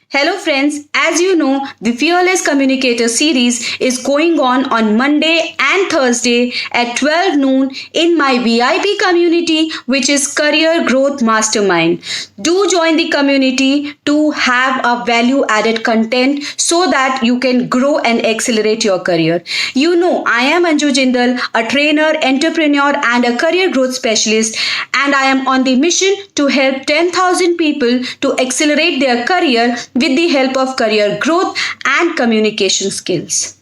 Hello, friends. As you know, the Fearless Communicator series is going on Monday and Thursday at 12 noon in my VIP community, which is Career Growth Mastermind. Do join the community to have a value added content so that you can grow and accelerate your career. You know, I am Anju Jindal, a trainer, entrepreneur, and a career growth specialist, and I am on the mission to help 10,000 people to accelerate their career with the help of career growth and communication skills.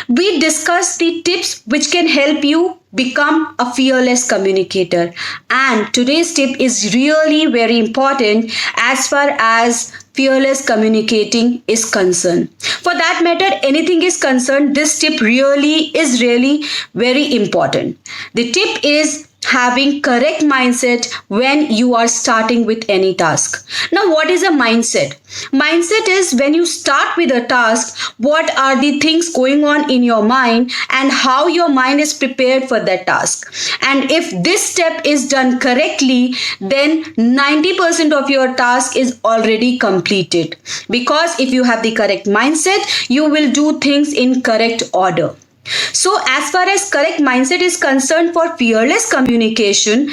We discuss the tips which can help you become a fearless communicator. And today's tip is really very important as far as fearless communicating is concerned. For that matter, anything is concerned, this tip is really very important. The tip is having correct mindset when you are starting with any task. Now, what is a mindset? Mindset is when you start with a task, what are the things going on in your mind and how your mind is prepared for that task. And if this step is done correctly, then 90% of your task is already completed. Because if you have the correct mindset, you will do things in correct order. So, as far as correct mindset is concerned for fearless communication,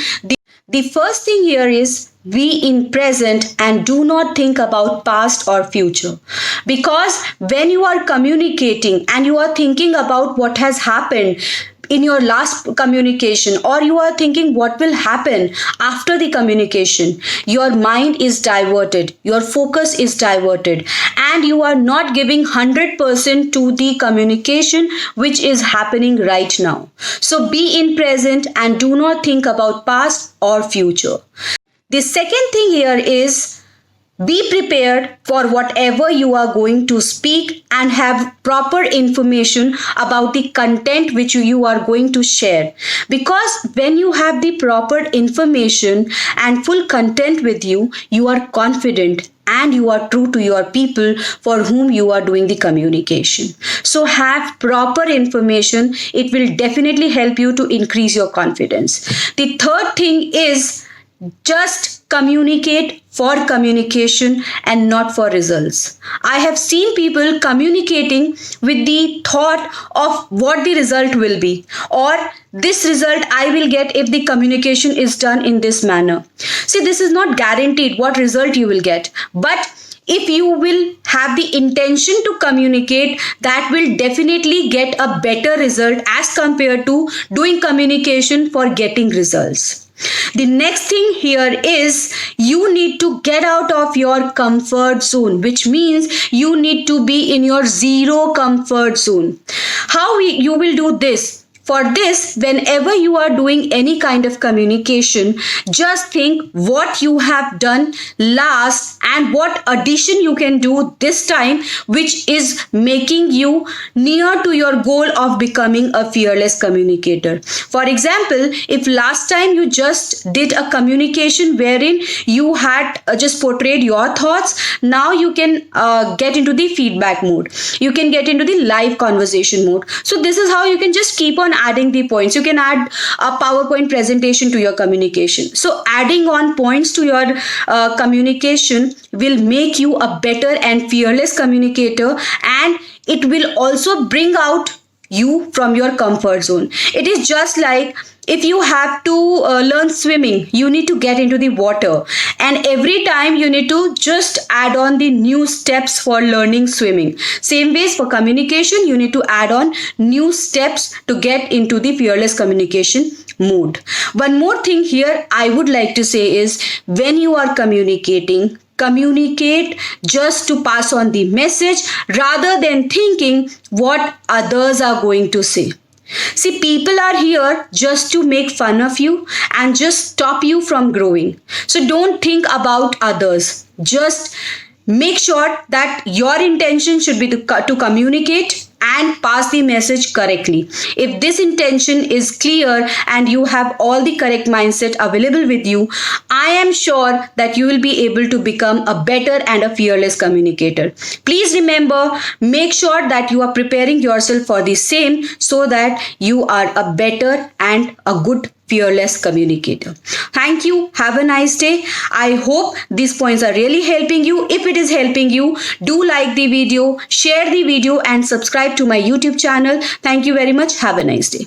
the first thing here is be in present and do not think about past or future. Because when you are communicating and you are thinking about what has happened in your last communication, or you are thinking what will happen after the communication, your mind is diverted, your focus is diverted, and you are not giving 100% to the communication which is happening right now. So be in present and do not think about past or future. The second thing here is be prepared for whatever you are going to speak and have proper information about the content which you are going to share. Because when you have the proper information and full content with you, you are confident and you are true to your people for whom you are doing the communication. So have proper information. It will definitely help you to increase your confidence. The third thing is just communicate for communication and not for results. I have seen people communicating with the thought of what the result will be, or this result I will get if the communication is done in this manner. See, this is not guaranteed what result you will get, but if you will have the intention to communicate, that will definitely get a better result as compared to doing communication for getting results. The next thing here is you need to get out of your comfort zone, which means you need to be in your zero comfort zone. How you will do this? For this, whenever you are doing any kind of communication, just think what you have done last and what addition you can do this time, which is making you near to your goal of becoming a fearless communicator. For example, if last time you just did a communication wherein you had just portrayed your thoughts, now you can get into the feedback mode. You can get into the live conversation mode. So this is how you can just keep on adding the points. You can add a PowerPoint presentation to your communication. So adding on points to your communication will make you a better and fearless communicator, and it will also bring out you from your comfort zone. It is just like if you have to learn swimming, you need to get into the water, and every time you need to just add on the new steps for learning swimming. Same ways for communication, you need to add on new steps to get into the fearless communication mode. One more thing here I would like to say is when you are communicating, communicate just to pass on the message rather than thinking what others are going to say. See, people are here just to make fun of you and just stop you from growing. So don't think about others. Just make sure that your intention should be to communicate and pass the message correctly. If this intention is clear and you have all the correct mindset available with you, I am sure that you will be able to become a better and a fearless communicator. Please remember, make sure that you are preparing yourself for the same so that you are a better and a good fearless communicator. Thank you. Have a nice day. I hope these points are really helping you. If it is helping you, do like the video, share the video, and subscribe to my YouTube channel. Thank you very much. Have a nice day.